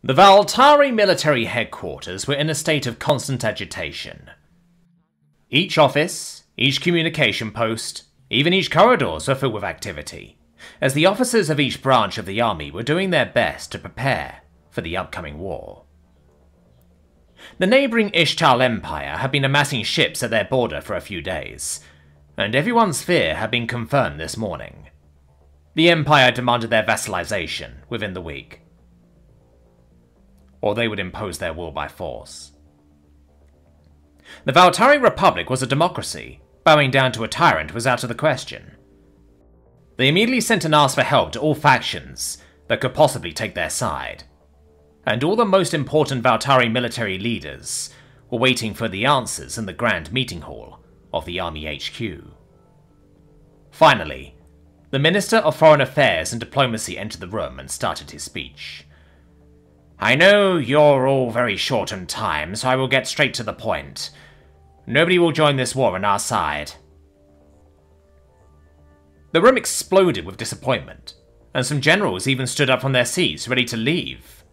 The Valtari military headquarters were in a state of constant agitation. Each office, each communication post, even each corridors were filled with activity, as the officers of each branch of the army were doing their best to prepare for the upcoming war. The neighbouring Ishtal Empire had been amassing ships at their border for a few days, and everyone's fear had been confirmed this morning. The Empire demanded their vassalization within the week, or they would impose their will by force. The Valtari Republic was a democracy. Bowing down to a tyrant was out of the question. They immediately sent an ask for help to all factions that could possibly take their side, and all the most important Valtari military leaders were waiting for the answers in the grand meeting hall of the Army HQ. Finally, the Minister of Foreign Affairs and Diplomacy entered the room and started his speech. "I know you're all very short on time, so I will get straight to the point. Nobody will join this war on our side." The room exploded with disappointment, and some generals even stood up from their seats ready to leave.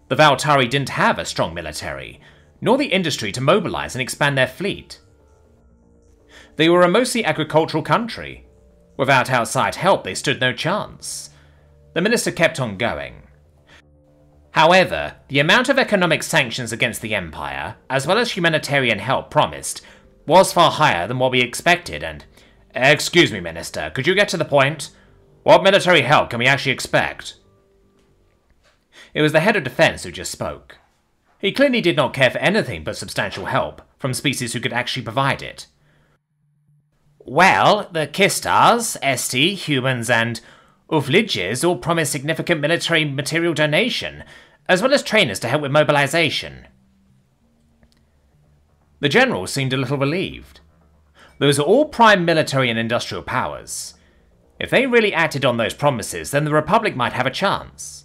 The Valtari didn't have a strong military, nor the industry to mobilize and expand their fleet. They were a mostly agricultural country. Without outside help, they stood no chance. The minister kept on going. However, the amount of economic sanctions against the Empire, as well as humanitarian help promised, was far higher than what we expected and... Excuse me, Minister, could you get to the point? What military help can we actually expect? It was the head of defense who just spoke. He clearly did not care for anything but substantial help from species who could actually provide it. Well, the Kistars, Esti, humans, and Uvliges all promised significant military material donation, as well as trainers to help with mobilization. The general seemed a little relieved. Those are all prime military and industrial powers. If they really acted on those promises, then the Republic might have a chance.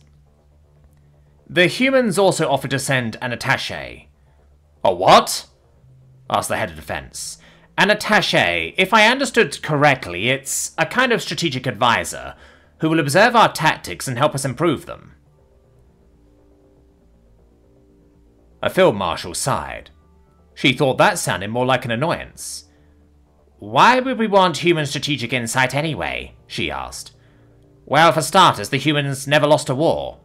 The humans also offered to send an attaché. "A what?" asked the head of defense. "An attaché, if I understood correctly, it's a kind of strategic advisor who will observe our tactics and help us improve them." A field marshal sighed. She thought that sounded more like an annoyance. "Why would we want human strategic insight anyway?" she asked. "Well, for starters, the humans never lost a war."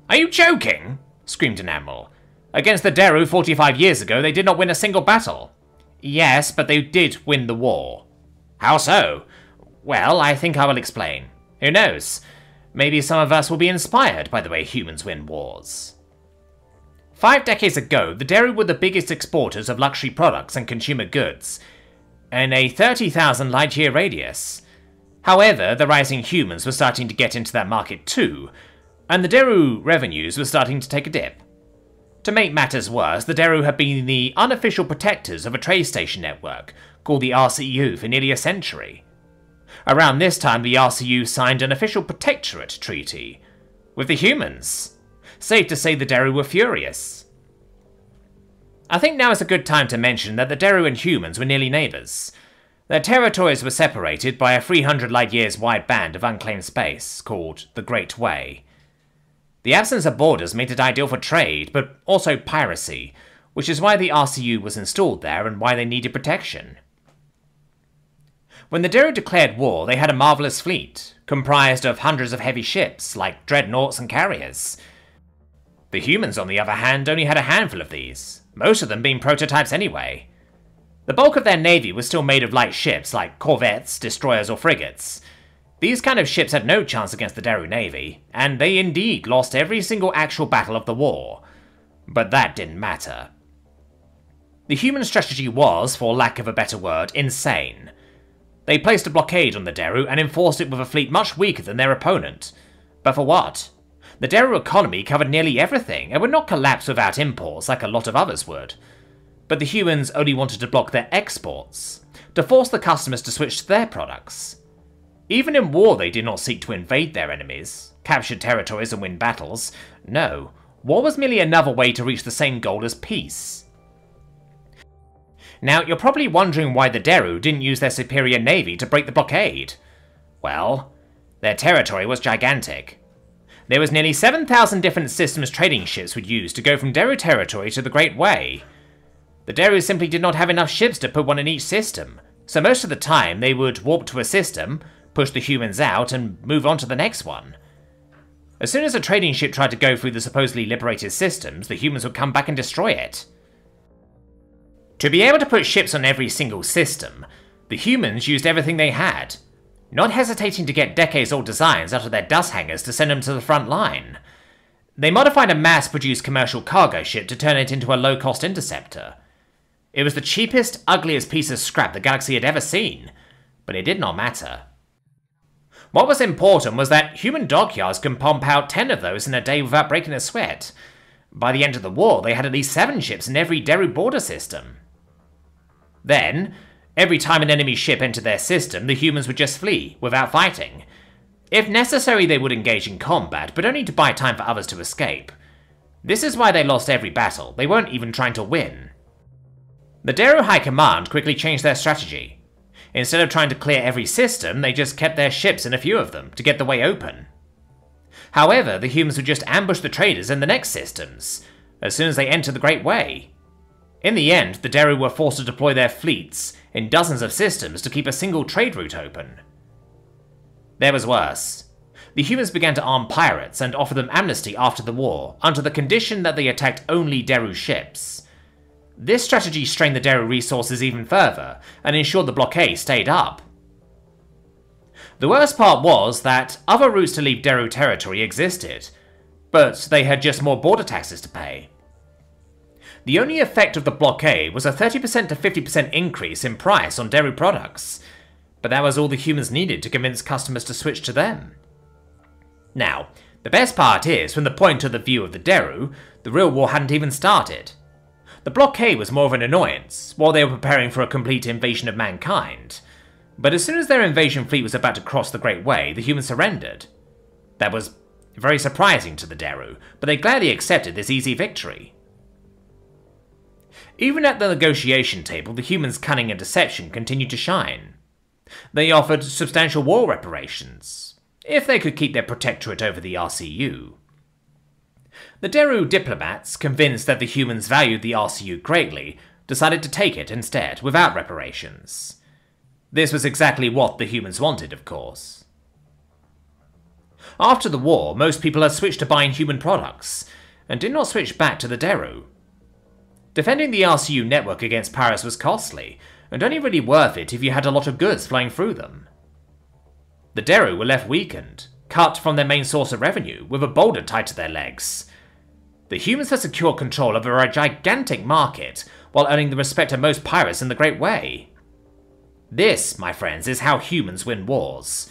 "Are you joking?" screamed an admiral. "Against the Deru 45 years ago, they did not win a single battle." "Yes, but they did win the war." "How so?" "Well, I think I will explain. Who knows? Maybe some of us will be inspired by the way humans win wars." 5 decades ago, the Deru were the biggest exporters of luxury products and consumer goods, in a 30,000 light-year radius. However, the rising humans were starting to get into that market too, and the Deru revenues were starting to take a dip. To make matters worse, the Deru had been the unofficial protectors of a trade station network called the RCU for nearly a century. Around this time, the RCU signed an official protectorate treaty with the humans. Safe to say the Deru were furious. I think now is a good time to mention that the Deru and humans were nearly neighbours. Their territories were separated by a 300 light-years wide band of unclaimed space called the Great Way. The absence of borders made it ideal for trade, but also piracy, which is why the RCU was installed there and why they needed protection. When the Deru declared war, they had a marvellous fleet, comprised of hundreds of heavy ships, like dreadnoughts and carriers. The humans, on the other hand, only had a handful of these, most of them being prototypes anyway. The bulk of their navy was still made of light ships like corvettes, destroyers, or frigates. These kind of ships had no chance against the Deru navy, and they indeed lost every single actual battle of the war. But that didn't matter. The human strategy was, for lack of a better word, insane. They placed a blockade on the Deru and enforced it with a fleet much weaker than their opponent. But for what? The Deru economy covered nearly everything and would not collapse without imports like a lot of others would. But the humans only wanted to block their exports, to force the customers to switch to their products. Even in war, they did not seek to invade their enemies, capture territories and win battles. No, war was merely another way to reach the same goal as peace. Now, you're probably wondering why the Deru didn't use their superior navy to break the blockade. Well, their territory was gigantic. There was nearly 7,000 different systems trading ships would use to go from Deru territory to the Great Way. The Deru simply did not have enough ships to put one in each system, so most of the time they would warp to a system, push the humans out, and move on to the next one. As soon as a trading ship tried to go through the supposedly liberated systems, the humans would come back and destroy it. To be able to put ships on every single system, the humans used everything they had, not hesitating to get decades-old designs out of their dust hangers to send them to the front line. They modified a mass-produced commercial cargo ship to turn it into a low-cost interceptor. It was the cheapest, ugliest piece of scrap the galaxy had ever seen, but it did not matter. What was important was that human dockyards can pump out 10 of those in a day without breaking a sweat. By the end of the war, they had at least 7 ships in every Deru border system. Then, every time an enemy ship entered their system, the humans would just flee, without fighting. If necessary, they would engage in combat, but only to buy time for others to escape. This is why they lost every battle. They weren't even trying to win. The Deru High Command quickly changed their strategy. Instead of trying to clear every system, they just kept their ships in a few of them, to get the way open. However, the humans would just ambush the traders in the next systems, as soon as they entered the Great Way. In the end, the Deru were forced to deploy their fleets in dozens of systems to keep a single trade route open. There was worse. The humans began to arm pirates and offer them amnesty after the war, under the condition that they attacked only Deru ships. This strategy strained the Deru resources even further, and ensured the blockade stayed up. The worst part was that other routes to leave Deru territory existed, but they had just more border taxes to pay. The only effect of the blockade was a 30% to 50% increase in price on Deru products, but that was all the humans needed to convince customers to switch to them. Now, the best part is, from the point of the view of the Deru, the real war hadn't even started. The blockade was more of an annoyance, while they were preparing for a complete invasion of mankind. But as soon as their invasion fleet was about to cross the Great Way, the humans surrendered. That was very surprising to the Deru, but they gladly accepted this easy victory. Even at the negotiation table, the humans' cunning and deception continued to shine. They offered substantial war reparations, if they could keep their protectorate over the RCU. The Deru diplomats, convinced that the humans valued the RCU greatly, decided to take it instead, without reparations. This was exactly what the humans wanted, of course. After the war, most people had switched to buying human products, and did not switch back to the Deru. Defending the RCU network against pirates was costly, and only really worth it if you had a lot of goods flowing through them. The Deru were left weakened, cut from their main source of revenue, with a boulder tied to their legs. The humans had secured control over a gigantic market, while earning the respect of most pirates in the Great Way. This, my friends, is how humans win wars.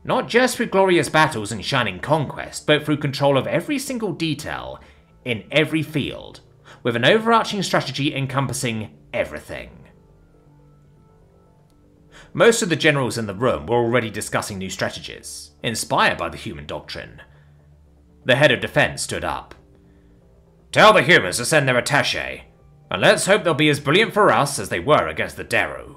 Not just through glorious battles and shining conquest, but through control of every single detail, in every field, with an overarching strategy encompassing everything. Most of the generals in the room were already discussing new strategies, inspired by the human doctrine. The head of defense stood up. "Tell the humans to send their attaché, and let's hope they'll be as brilliant for us as they were against the Deru."